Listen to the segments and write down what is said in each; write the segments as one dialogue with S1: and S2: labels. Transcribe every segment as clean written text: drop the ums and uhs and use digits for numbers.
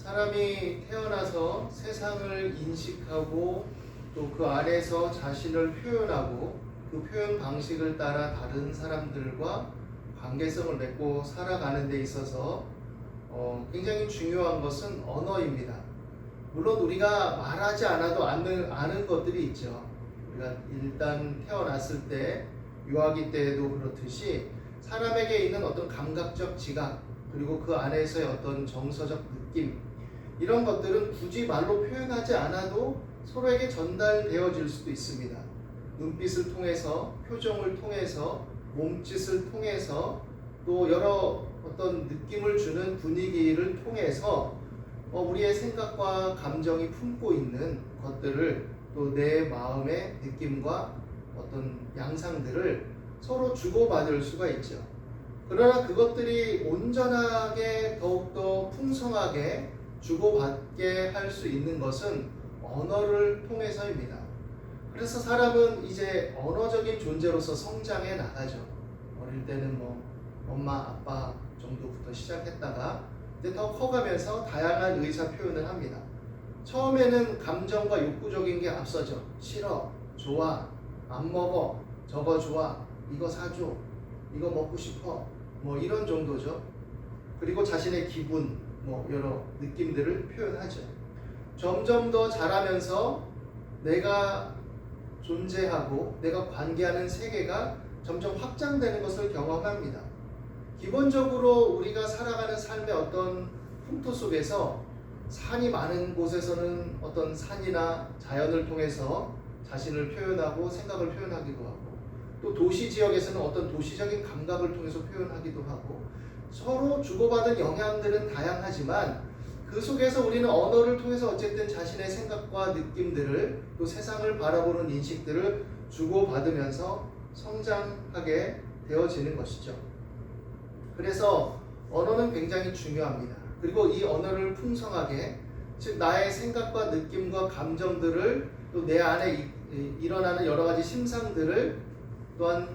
S1: 사람이 태어나서 세상을 인식하고 또 그 안에서 자신을 표현하고 그 표현 방식을 따라 다른 사람들과 관계성을 맺고 살아가는 데 있어서 굉장히 중요한 것은 언어입니다. 물론 우리가 말하지 않아도 아는 것들이 있죠. 우리가 일단 태어났을 때 유아기 때에도 그렇듯이 사람에게 있는 어떤 감각적 지각 그리고 그 안에서의 어떤 정서적 느낌 이런 것들은 굳이 말로 표현하지 않아도 서로에게 전달되어질 수도 있습니다. 눈빛을 통해서, 표정을 통해서, 몸짓을 통해서 또 여러 어떤 느낌을 주는 분위기를 통해서 우리의 생각과 감정이 품고 있는 것들을 또 내 마음의 느낌과 어떤 양상들을 서로 주고받을 수가 있죠. 그러나 그것들이 온전하게 더욱더 풍성하게 주고받게 할 수 있는 것은 언어를 통해서입니다. 그래서 사람은 이제 언어적인 존재로서 성장해 나가죠. 어릴 때는 엄마, 아빠 정도부터 시작했다가 이제 더 커가면서 다양한 의사 표현을 합니다. 처음에는 감정과 욕구적인 게 앞서죠. 싫어, 좋아, 안 먹어, 저거 좋아, 이거 사줘, 이거 먹고 싶어, 이런 정도죠. 그리고 자신의 기분, 여러 느낌들을 표현하죠. 점점 더 자라면서 내가 존재하고 내가 관계하는 세계가 점점 확장되는 것을 경험합니다. 기본적으로 우리가 살아가는 삶의 어떤 풍토 속에서 산이 많은 곳에서는 어떤 산이나 자연을 통해서 자신을 표현하고 생각을 표현하기도 하고 또 도시 지역에서는 어떤 도시적인 감각을 통해서 표현하기도 하고 서로 주고받은 영향들은 다양하지만 그 속에서 우리는 언어를 통해서 어쨌든 자신의 생각과 느낌들을 또 세상을 바라보는 인식들을 주고받으면서 성장하게 되어지는 것이죠. 그래서 언어는 굉장히 중요합니다. 그리고 이 언어를 풍성하게 즉 나의 생각과 느낌과 감정들을 또 내 안에 일어나는 여러 가지 심상들을 또한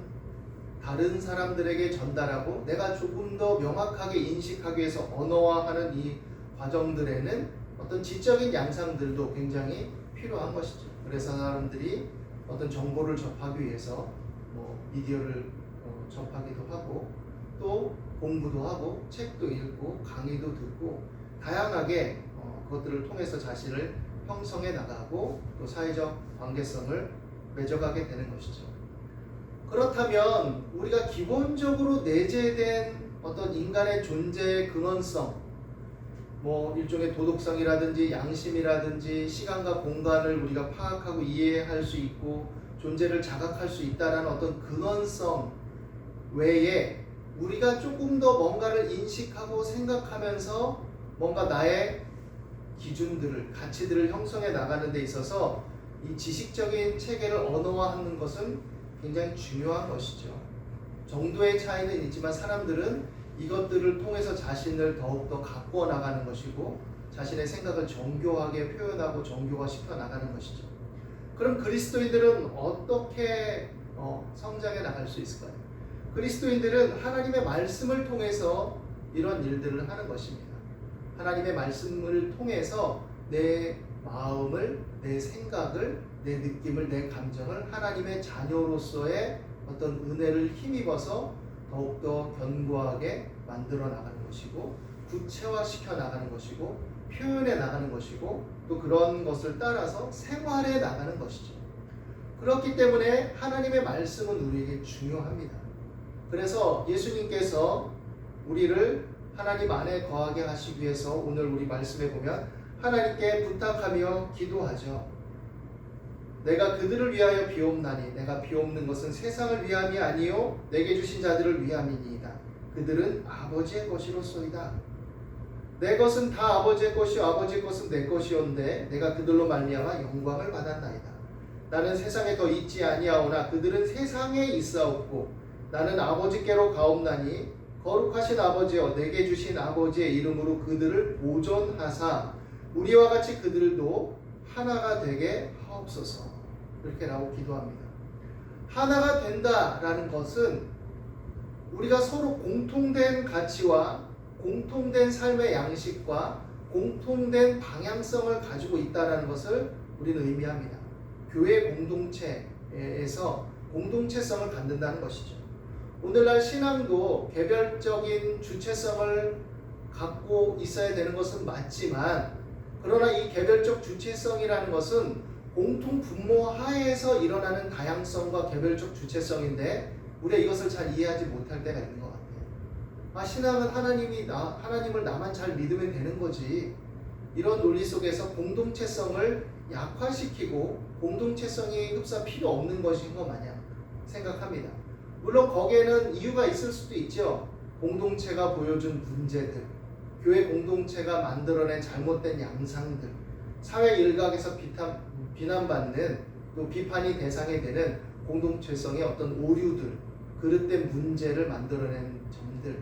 S1: 다른 사람들에게 전달하고 내가 조금 더 명확하게 인식하기 위해서 언어화하는 이 과정들에는 어떤 지적인 양상들도 굉장히 필요한 것이죠. 그래서 사람들이 어떤 정보를 접하기 위해서 미디어를 접하기도 하고 또 공부도 하고 책도 읽고 강의도 듣고 다양하게 그것들을 통해서 자신을 형성해 나가고 또 사회적 관계성을 맺어가게 되는 것이죠. 그렇다면 우리가 기본적으로 내재된 어떤 인간의 존재의 근원성 일종의 도덕성이라든지 양심이라든지 시간과 공간을 우리가 파악하고 이해할 수 있고 존재를 자각할 수 있다는 어떤 근원성 외에 우리가 조금 더 뭔가를 인식하고 생각하면서 뭔가 나의 기준들을, 가치들을 형성해 나가는 데 있어서 이 지식적인 체계를 언어화하는 것은 굉장히 중요한 것이죠. 정도의 차이는 있지만 사람들은 이것들을 통해서 자신을 더욱더 가꾸어 나가는 것이고 자신의 생각을 정교하게 표현하고 정교화시켜 나가는 것이죠. 그럼 그리스도인들은 어떻게 성장해 나갈 수 있을까요? 그리스도인들은 하나님의 말씀을 통해서 이런 일들을 하는 것입니다. 하나님의 말씀을 통해서 내 마음을, 내 생각을, 내 느낌을, 내 감정을 하나님의 자녀로서의 어떤 은혜를 힘입어서 더욱더 견고하게 만들어 나가는 것이고 구체화시켜 나가는 것이고 표현해 나가는 것이고 또 그런 것을 따라서 생활해 나가는 것이죠. 그렇기 때문에 하나님의 말씀은 우리에게 중요합니다. 그래서 예수님께서 우리를 하나님 안에 거하게 하시기 위해서 오늘 우리 말씀에 보면 하나님께 부탁하며 기도하죠. 내가 그들을 위하여 비옵나니 내가 비옵는 것은 세상을 위함이 아니요 내게 주신 자들을 위함이니이다. 그들은 아버지의 것이로소이다. 내 것은 다 아버지의 것이요 아버지의 것은 내 것이온데 내가 그들로 말미암아 영광을 받았나이다. 나는 세상에 더 있지 아니하오나 그들은 세상에 있사옵고 나는 아버지께로 가옵나니 거룩하신 아버지여 내게 주신 아버지의 이름으로 그들을 보존하사 우리와 같이 그들도 하나가 되게 하옵소서. 이렇게 라고 기도합니다. 하나가 된다라는 것은 우리가 서로 공통된 가치와 공통된 삶의 양식과 공통된 방향성을 가지고 있다는 것을 우리는 의미합니다. 교회 공동체에서 공동체성을 갖는다는 것이죠. 오늘날 신앙도 개별적인 주체성을 갖고 있어야 되는 것은 맞지만, 그러나 이 개별적 주체성이라는 것은 공통 분모 하에서 일어나는 다양성과 개별적 주체성인데, 우리가 이것을 잘 이해하지 못할 때가 있는 것 같아요. 신앙은 하나님을 나만 잘 믿으면 되는 거지. 이런 논리 속에서 공동체성을 약화시키고 공동체성이 흡사 필요 없는 것인 것 마냥 생각합니다. 물론 거기에는 이유가 있을 수도 있죠. 공동체가 보여준 문제들, 교회 공동체가 만들어낸 잘못된 양상들, 사회 일각에서 비난받는, 또 비판이 대상이 되는 공동체성의 어떤 오류들, 그릇된 문제를 만들어낸 점들,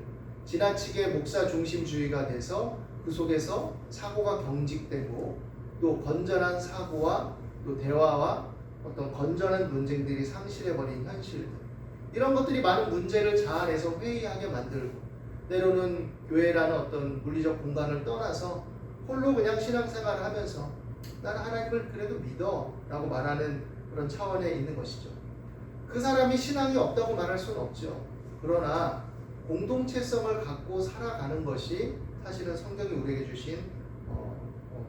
S1: 지나치게 목사 중심주의가 돼서 그 속에서 사고가 경직되고, 또 건전한 사고와 또 대화와 어떤 건전한 논쟁들이 상실해버린 현실들, 이런 것들이 많은 문제를 자아내서 회의하게 만들고, 때로는 교회라는 어떤 물리적 공간을 떠나서 홀로 그냥 신앙생활을 하면서 나는 하나님을 그래도 믿어 라고 말하는 그런 차원에 있는 것이죠. 그 사람이 신앙이 없다고 말할 수는 없죠. 그러나 공동체성을 갖고 살아가는 것이 사실은 성경이 우리에게 주신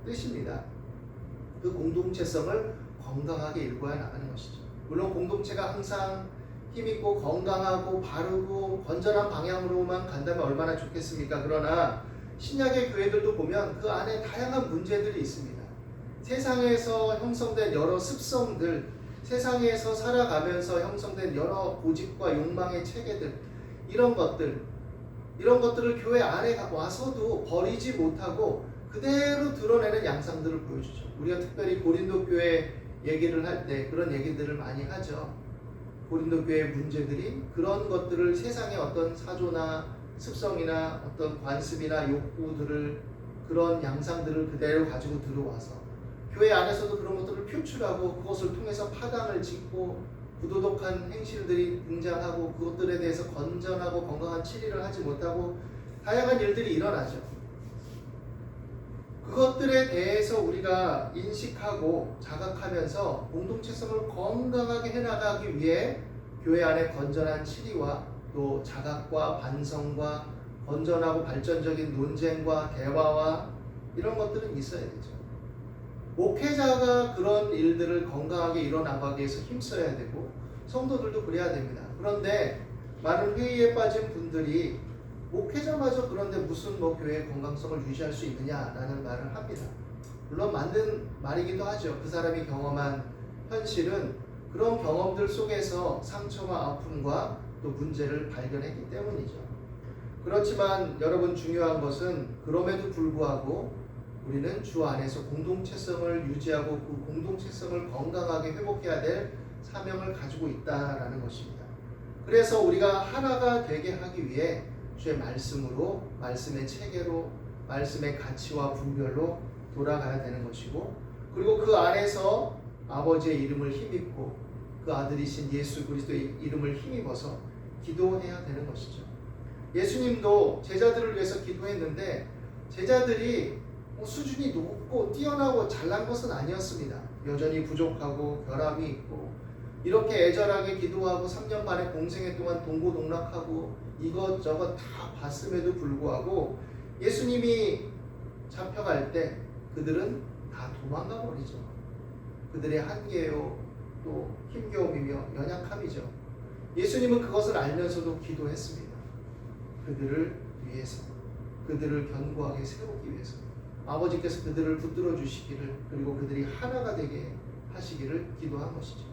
S1: 뜻입니다. 그 공동체성을 건강하게 일궈야 나가는 것이죠. 물론 공동체가 항상 힘있고 건강하고 바르고 건전한 방향으로만 간다면 얼마나 좋겠습니까? 그러나 신약의 교회들도 보면 그 안에 다양한 문제들이 있습니다. 세상에서 형성된 여러 습성들, 세상에서 살아가면서 형성된 여러 고집과 욕망의 체계들, 이런 것들을 교회 안에 와서도 버리지 못하고 그대로 드러내는 양상들을 보여주죠. 우리가 특별히 고린도 교회 얘기를 할 때 그런 얘기들을 많이 하죠. 고린도 교회의 문제들이 그런 것들을, 세상의 어떤 사조나 습성이나 어떤 관습이나 욕구들을, 그런 양상들을 그대로 가지고 들어와서 교회 안에서도 그런 것들을 표출하고 그것을 통해서 파당을 짓고 부도덕한 행실들이 등장하고 그것들에 대해서 건전하고 건강한 치리를 하지 못하고 다양한 일들이 일어나죠. 그것들에 대해서 우리가 인식하고 자각하면서 공동체성을 건강하게 해나가기 위해 교회 안에 건전한 치리와 또 자각과 반성과 건전하고 발전적인 논쟁과 대화와 이런 것들은 있어야 되죠. 목회자가 그런 일들을 건강하게 이뤄나가기 위해서 힘써야 되고 성도들도 그래야 됩니다. 그런데 많은 회의에 빠진 분들이 목회자마저 그런데 무슨 교회의 건강성을 유지할 수 있느냐라는 말을 합니다. 물론 맞는 말이기도 하죠. 그 사람이 경험한 현실은 그런 경험들 속에서 상처와 아픔과 또 문제를 발견했기 때문이죠. 그렇지만 여러분, 중요한 것은 그럼에도 불구하고 우리는 주 안에서 공동체성을 유지하고 그 공동체성을 건강하게 회복해야 될 사명을 가지고 있다라는 것입니다. 그래서 우리가 하나가 되게 하기 위해 주의 말씀으로, 말씀의 체계로, 말씀의 가치와 분별로 돌아가야 되는 것이고, 그리고 그 안에서 아버지의 이름을 힘입고 그 아들이신 예수 그리스도의 이름을 힘입어서 기도해야 되는 것이죠. 예수님도 제자들을 위해서 기도했는데 제자들이 수준이 높고 뛰어나고 잘난 것은 아니었습니다. 여전히 부족하고 결함이 있고, 이렇게 애절하게 기도하고 3년 반의 공생애 동안 동고동락하고 이것저것 다 봤음에도 불구하고 예수님이 잡혀갈 때 그들은 다 도망가 버리죠. 그들의 한계요, 또 힘겨움이며 연약함이죠. 예수님은 그것을 알면서도 기도했습니다. 그들을 위해서, 그들을 견고하게 세우기 위해서 아버지께서 그들을 붙들어 주시기를, 그리고 그들이 하나가 되게 하시기를 기도한 것이죠.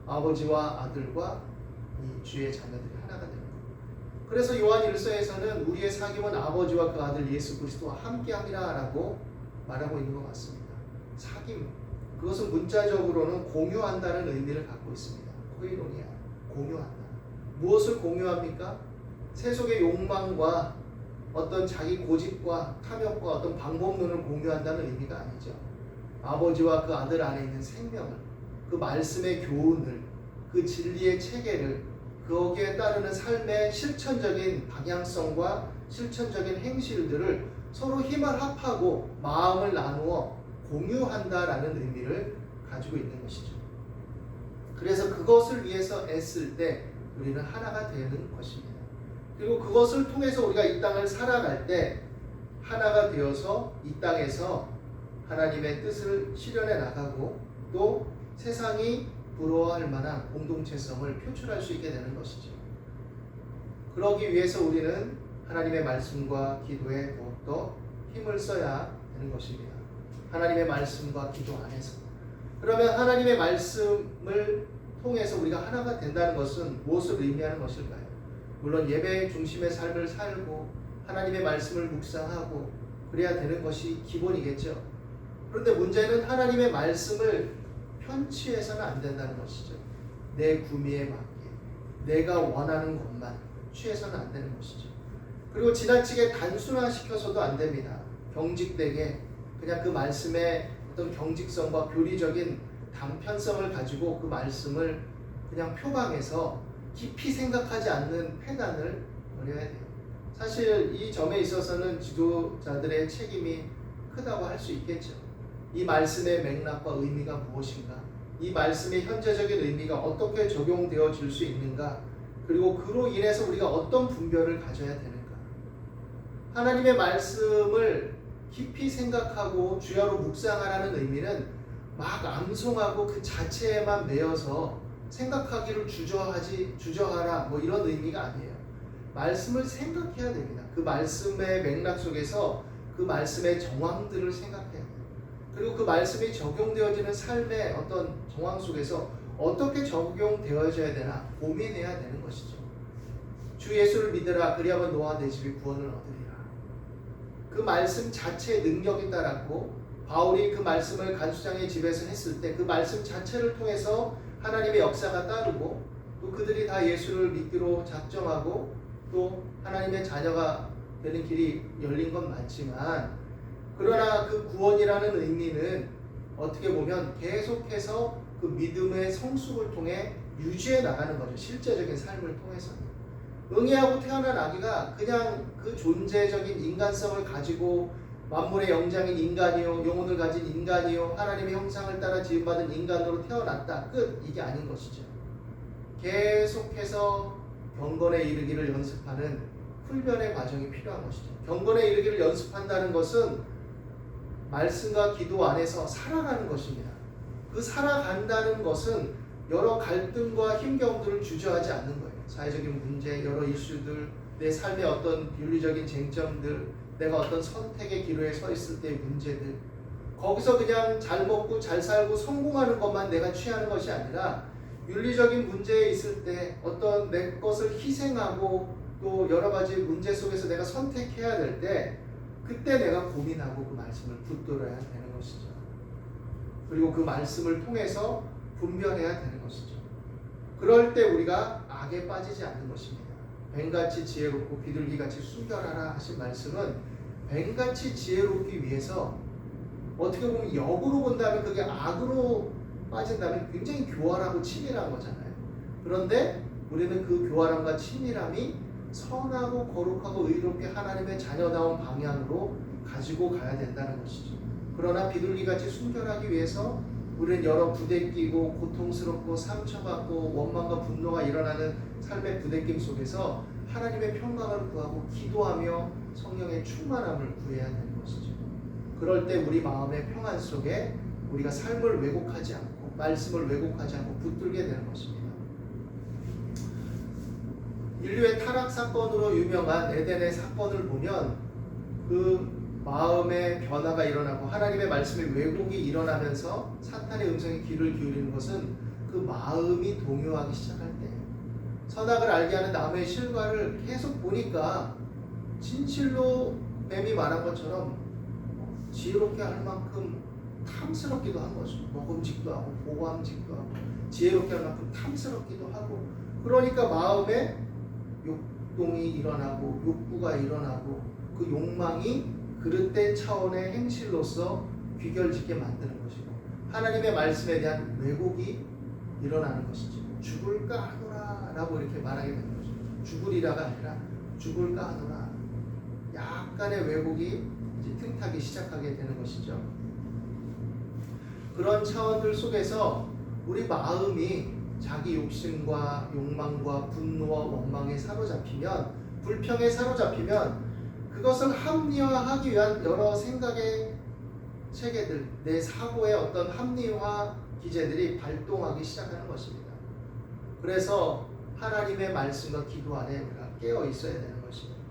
S1: 아버지와 아들과 이 주의 자녀들이 하나가 됩니다. 그래서 요한 1서에서는 우리의 사귐은 아버지와 그 아들 예수 그리스도와 함께함이라 라고 말하고 있는 것 같습니다. 사귐, 그것은 문자적으로는 공유한다는 의미를 갖고 있습니다. 코이노니아, 공유한다. 무엇을 공유합니까? 세속의 욕망과 어떤 자기 고집과 탐욕과 어떤 방법론을 공유한다는 의미가 아니죠. 아버지와 그 아들 안에 있는 생명을, 그 말씀의 교훈을, 그 진리의 체계를, 거기에 따르는 삶의 실천적인 방향성과 실천적인 행실들을 서로 힘을 합하고 마음을 나누어 공유한다라는 의미를 가지고 있는 것이죠. 그래서 그것을 위해서 애쓸 때 우리는 하나가 되는 것입니다. 그리고 그것을 통해서 우리가 이 땅을 살아갈 때 하나가 되어서 이 땅에서 하나님의 뜻을 실현해 나가고 또 세상이 부러워할 만한 공동체성을 표출할 수 있게 되는 것이죠. 그러기 위해서 우리는 하나님의 말씀과 기도에 더욱더 힘을 써야 되는 것입니다. 하나님의 말씀과 기도 안에서. 그러면 하나님의 말씀을 통해서 우리가 하나가 된다는 것은 무엇을 의미하는 것일까요? 물론 예배 중심의 삶을 살고 하나님의 말씀을 묵상하고 그래야 되는 것이 기본이겠죠. 그런데 문제는 하나님의 말씀을 편취해서는 안 된다는 것이죠. 내 구미에 맞게 내가 원하는 것만 취해서는 안 되는 것이죠. 그리고 지나치게 단순화시켜서도 안 됩니다. 경직되게 그냥 그 말씀의 어떤 경직성과 교리적인 단편성을 가지고 그 말씀을 그냥 표방해서 깊이 생각하지 않는 패단을 버려야 돼요. 사실 이 점에 있어서는 지도자들의 책임이 크다고 할 수 있겠죠. 이 말씀의 맥락과 의미가 무엇인가? 이 말씀의 현재적인 의미가 어떻게 적용되어질 수 있는가? 그리고 그로 인해서 우리가 어떤 분별을 가져야 되는가? 하나님의 말씀을 깊이 생각하고 주야로 묵상하라는 의미는 막 암송하고 그 자체에만 매여서 생각하기를 주저하라 뭐 이런 의미가 아니에요. 말씀을 생각해야 됩니다. 그 말씀의 맥락 속에서 그 말씀의 정황들을 생각해야 돼요. 그리고 그 말씀이 적용되어지는 삶의 어떤 정황 속에서 어떻게 적용되어져야 되나 고민해야 되는 것이죠. 주 예수를 믿으라 그리하면 너와 내 집이 구원을 얻으리라. 그 말씀 자체의 능력이 따랐고 바울이 그 말씀을 간수장의 집에서 했을 때 그 말씀 자체를 통해서 하나님의 역사가 따르고 또 그들이 다 예수를 믿기로 작정하고 또 하나님의 자녀가 되는 길이 열린 건 맞지만 그러나 그 구원이라는 의미는 어떻게 보면 계속해서 그 믿음의 성숙을 통해 유지해 나가는 거죠. 실제적인 삶을 통해서는. 응애하고 태어난 아기가 그냥 그 존재적인 인간성을 가지고 만물의 영장인 인간이요 영혼을 가진 인간이요 하나님의 형상을 따라 지음받은 인간으로 태어났다 끝 이게 아닌 것이죠. 계속해서 경건에 이르기를 연습하는 훈련의 과정이 필요한 것이죠. 경건에 이르기를 연습한다는 것은 말씀과 기도 안에서 살아가는 것입니다. 그 살아간다는 것은 여러 갈등과 힘겨움들을 주저하지 않는 거예요. 사회적인 문제, 여러 이슈들, 내 삶의 어떤 윤리적인 쟁점들, 내가 어떤 선택의 기로에 서 있을 때의 문제들, 거기서 그냥 잘 먹고 잘 살고 성공하는 것만 내가 취하는 것이 아니라 윤리적인 문제에 있을 때 어떤 내 것을 희생하고 또 여러 가지 문제 속에서 내가 선택해야 될 때 그때 내가 고민하고 그 말씀을 붙들어야 되는 것이죠. 그리고 그 말씀을 통해서 분별해야 되는 것이죠. 그럴 때 우리가 악에 빠지지 않는 것입니다. 뱀같이 지혜롭고 비둘기같이 순결하라 하신 말씀은 뱀같이 지혜롭기 위해서 어떻게 보면 역으로 본다면 그게 악으로 빠진다면 굉장히 교활하고 치밀한 거잖아요. 그런데 우리는 그 교활함과 치밀함이 선하고 거룩하고 의롭게 하나님의 자녀다운 방향으로 가지고 가야 된다는 것이죠. 그러나 비둘기같이 순결하기 위해서 우리는 여러 부대끼고 고통스럽고 상처받고 원망과 분노가 일어나는 삶의 부대낌 속에서 하나님의 평강을 구하고 기도하며 성령의 충만함을 구해야 되는 것이죠. 그럴 때 우리 마음의 평안 속에 우리가 삶을 왜곡하지 않고 말씀을 왜곡하지 않고 붙들게 되는 것입니다. 인류의 타락 사건으로 유명한 에덴의 사건을 보면 그 마음의 변화가 일어나고 하나님의 말씀의 왜곡이 일어나면서 사탄의 음성에 귀를 기울이는 것은 그 마음이 동요하기 시작할 때예요. 선악을 알게 하는 나무의 실과를 계속 보니까 진실로 뱀이 말한 것처럼 지혜롭게 할 만큼 탐스럽기도 한 거죠. 먹음직도 하고 보암직도 하고 지혜롭게 할 만큼 탐스럽기도 하고 그러니까 마음에 욕동이 일어나고 욕구가 일어나고 그 욕망이 그릇된 차원의 행실로서 귀결짓게 만드는 것이고 하나님의 말씀에 대한 왜곡이 일어나는 것이죠. 죽을까 하노라 라고 이렇게 말하게 되는 거죠. 죽으리라가 아니라 죽을까 하노라. 약간의 왜곡이 이제 틈타기 시작하게 되는 것이죠. 그런 차원들 속에서 우리 마음이 자기 욕심과 욕망과 분노와 원망에 사로잡히면, 불평에 사로잡히면 그것을 합리화하기 위한 여러 생각의 체계들, 내 사고의 어떤 합리화 기제들이 발동하기 시작하는 것입니다. 그래서 하나님의 말씀과 기도 안에 우리가 깨어 있어야 되는 것입니다.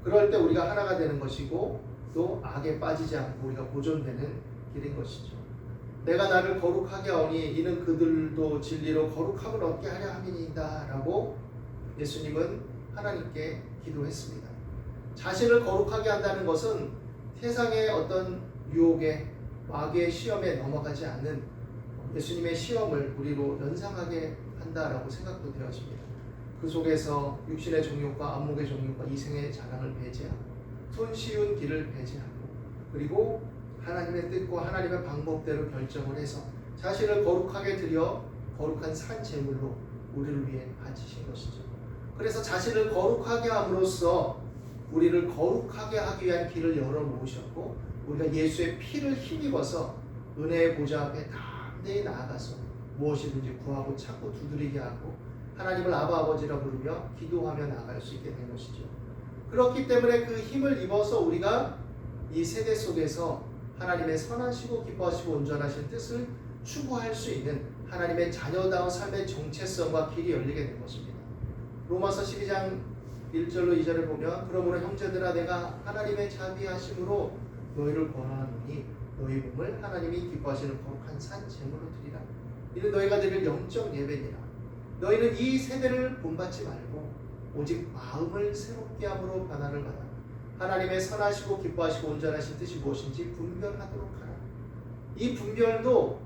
S1: 그럴 때 우리가 하나가 되는 것이고 또 악에 빠지지 않고 우리가 보존되는 길인 것이죠. 내가 나를 거룩하게 하오니 이는 그들도 진리로 거룩함을 얻게 하려 함이니이다 라고 예수님은 하나님께 기도했습니다. 자신을 거룩하게 한다는 것은 세상의 어떤 유혹에, 마귀의 시험에 넘어가지 않는 예수님의 시험을 우리로 연상하게 한다라고 생각도 되어집니다. 그 속에서 육신의 정욕과 안목의 정욕과 이생의 자랑을 배제하고 손쉬운 길을 배제하고 그리고 하나님의 뜻과 하나님의 방법대로 결정을 해서 자신을 거룩하게 드려 거룩한 산 제물로 우리를 위해 바치신 것이죠. 그래서 자신을 거룩하게 함으로써 우리를 거룩하게 하기 위한 길을 열어놓으셨고 우리가 예수의 피를 힘입어서 은혜의 보좌 앞에 담대히 나아가서 무엇이든지 구하고 찾고 두드리게 하고 하나님을 아바 아버지라 부르며 기도하며 나아갈 수 있게 된 것이죠. 그렇기 때문에 그 힘을 입어서 우리가 이 세대 속에서 하나님의 선하시고 기뻐하시고 온전하신 뜻을 추구할 수 있는 하나님의 자녀다운 삶의 정체성과 길이 열리게 된 것입니다. 로마서 12장 1절로 2절을 보면 그러므로 형제들아 내가 하나님의 자비하심으로 너희를 권하노니 너희 몸을 하나님이 기뻐하시는 거룩한 산 제물로 드리라. 이는 너희가 드릴 영적 예배니라. 너희는 이 세대를 본받지 말고 오직 마음을 새롭게 함으로 변화를 받아 하나님의 선하시고 기뻐하시고 온전하신 뜻이 무엇인지 분별하도록 하라. 이 분별도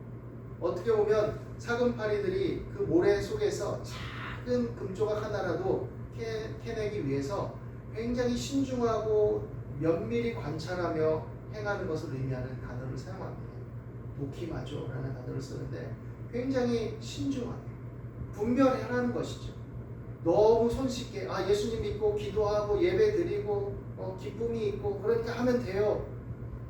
S1: 어떻게 보면 사금파리들이 그 모래 속에서 작은 금조각 하나라도 캐내기 위해서 굉장히 신중하고 면밀히 관찰하며 행하는 것을 의미하는 단어를 사용합니다. 도키마조라는 단어를 쓰는데 굉장히 신중하게 분별하라는 것이죠. 너무 손쉽게 예수님 믿고 기도하고 예배 드리고 기쁨이 있고 그러니까 하면 돼요.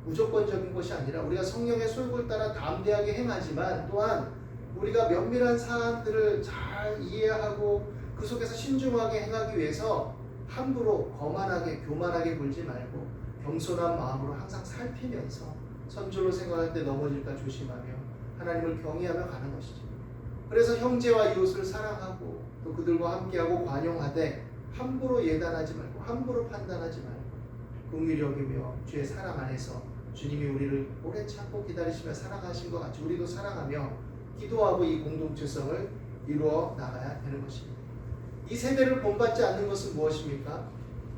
S1: 무조건적인 것이 아니라 우리가 성령의 소욕을 따라 담대하게 행하지만 또한 우리가 면밀한 사안들을 잘 이해하고 그 속에서 신중하게 행하기 위해서 함부로 거만하게 교만하게 굴지 말고 겸손한 마음으로 항상 살피면서 선줄로 생각할 때 넘어질까 조심하며 하나님을 경외하며 가는 것이죠. 그래서 형제와 이웃을 사랑하고 또 그들과 함께하고 관용하되 함부로 예단하지 말고 함부로 판단하지 말고 긍휼히 여기며 주의 사랑 안에서 주님이 우리를 오래 참고 기다리시며 사랑하신 것 같이 우리도 사랑하며 기도하고 이 공동체성을 이루어 나가야 되는 것입니다. 이 세대를 본받지 않는 것은 무엇입니까?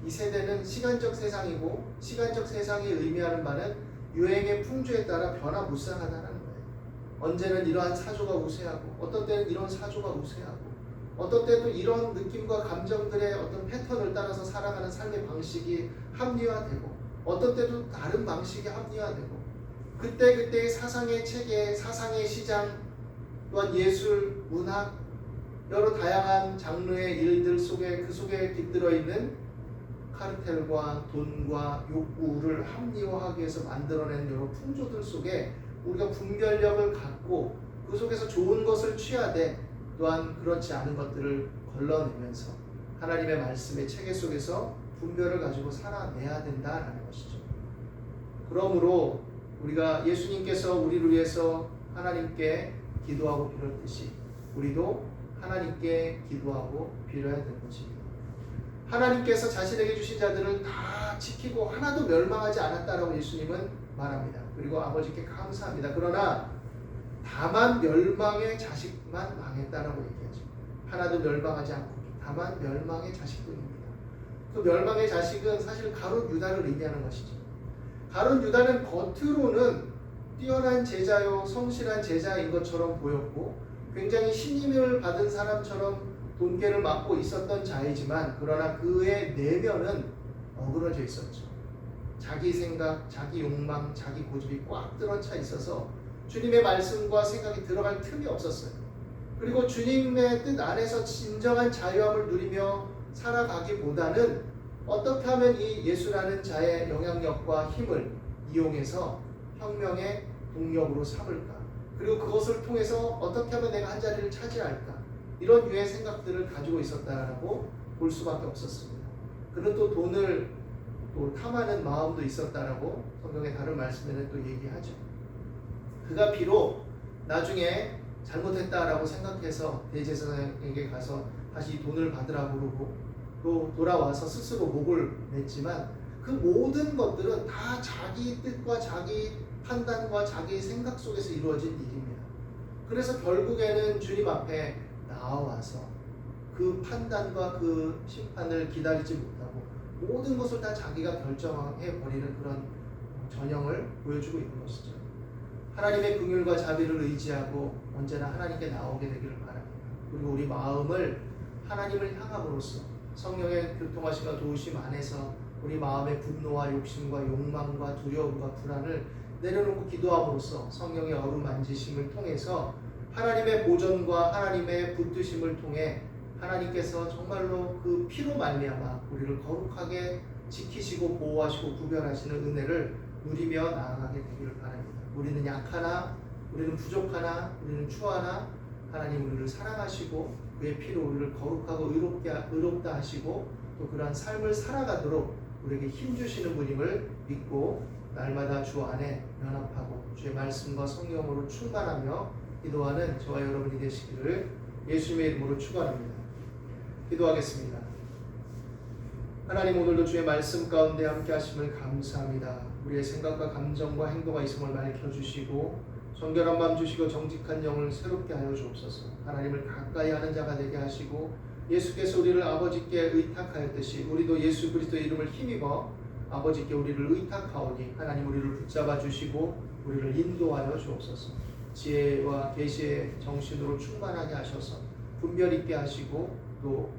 S1: 이 세대는 시간적 세상이고 시간적 세상이 의미하는 바는 유행의 풍조에 따라 변화무쌍하다는 거예요. 언제는 이러한 사조가 우세하고 어떤 때는 이런 사조가 우세하고 어떤 때도 이런 느낌과 감정들의 어떤 패턴을 따라서 살아가는 삶의 방식이 합리화되고 어떤 때도 다른 방식이 합리화되고 그때그때의 사상의 체계, 사상의 시장 또한 예술, 문학 여러 다양한 장르의 일들 속에 그 속에 깃들어 있는 카르텔과 돈과 욕구를 합리화하기 위해서 만들어낸 여러 풍조들 속에 우리가 분별력을 갖고 그 속에서 좋은 것을 취하되 또한 그렇지 않은 것들을 걸러내면서 하나님의 말씀의 체계 속에서 분별을 가지고 살아내야 된다라는 것이죠. 그러므로 우리가 예수님께서 우리를 위해서 하나님께 기도하고 빌었듯이 우리도 하나님께 기도하고 빌어야 되는 것입니다. 하나님께서 자신에게 주신 자들을 다 지키고 하나도 멸망하지 않았다라고 예수님은 말합니다. 그리고 아버지께 감사합니다. 그러나 다만 멸망의 자식만 망했다라고 얘기하죠. 하나도 멸망하지 않고 다만 멸망의 자식뿐입니다. 그 멸망의 자식은 사실 가룟 유다를 의미하는 것이죠. 가룟 유다는 겉으로는 뛰어난 제자요 성실한 제자인 것처럼 보였고 굉장히 신임을 받은 사람처럼 돈계를 맡고 있었던 자이지만 그러나 그의 내면은 어그러져 있었죠. 자기 생각, 자기 욕망, 자기 고집이 꽉 들어차 있어서 주님의 말씀과 생각이 들어갈 틈이 없었어요. 그리고 주님의 뜻 안에서 진정한 자유함을 누리며 살아가기보다는 어떻게 하면 이 예수라는 자의 영향력과 힘을 이용해서 혁명의 동력으로 삼을까? 그리고 그것을 통해서 어떻게 하면 내가 한 자리를 차지할까? 이런 유의 생각들을 가지고 있었다라고 볼 수밖에 없었습니다. 그는 또 돈을 또 탐하는 마음도 있었다라고 성경의 다른 말씀에는 또 얘기하죠. 그가 비록 나중에 잘못했다라고 생각해서 대제사장에게 가서 다시 돈을 받으라고 그러고 또 돌아와서 스스로 목을 냈지만 그 모든 것들은 다 자기 뜻과 자기 판단과 자기 생각 속에서 이루어진 일입니다. 그래서 결국에는 주님 앞에 나와서 그 판단과 그 심판을 기다리지 못하고 모든 것을 다 자기가 결정해 버리는 그런 전형을 보여주고 있는 것이죠. 하나님의 긍휼과 자비를 의지하고 언제나 하나님께 나오게 되기를 바랍니다. 그리고 우리 마음을 하나님을 향함으로써 성령의 교통하심과 도우심 안에서 우리 마음의 분노와 욕심과 욕망과 두려움과 불안을 내려놓고 기도함으로써 성령의 어루만지심을 통해서 하나님의 보전과 하나님의 붙드심을 통해 하나님께서 정말로 그 피로 말미암아 우리를 거룩하게 지키시고 보호하시고 구별하시는 은혜를 누리며 나아가게 되기를 바랍니다. 우리는 약하나 우리는 부족하나 우리는 추하나 하나님 우리를 사랑하시고 그의 피로 우리를 거룩하고 의롭다 하시고 또 그러한 삶을 살아가도록 우리에게 힘주시는 분임을 믿고 날마다 주 안에 연합하고 주의 말씀과 성령으로 충만하며 기도하는 저와 여러분이 되시기를 예수님의 이름으로 축원합니다. 기도하겠습니다. 하나님, 오늘도 주의 말씀 가운데 함께 하심을 감사합니다. 우리의 생각과 감정과 행동과 이성을 밝혀주시고 정결한 마음 주시고 정직한 영을 새롭게 하여 주옵소서. 하나님을 가까이 하는 자가 되게 하시고 예수께서 우리를 아버지께 의탁하였듯이 우리도 예수 그리스도의 이름을 힘입어 아버지께 우리를 의탁하오니 하나님 우리를 붙잡아 주시고 우리를 인도하여 주옵소서. 지혜와 계시의 정신으로 충만하게 하셔서 분별 있게 하시고 또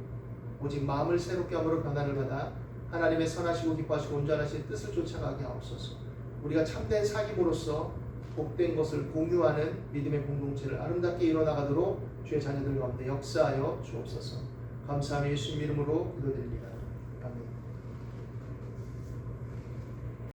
S1: 오직 마음을 새롭게 함으로 변화를 받아 하나님의 선하시고 기뻐하시고 온전하신 뜻을 쫓아가게 하옵소서. 우리가 참된 사귐으로서 복된 것을 공유하는 믿음의 공동체를 아름답게 이뤄나가도록 주의 자녀들 가운데 역사하여 주옵소서. 감사하며 예수님 이름으로 기도드립니다. 아멘.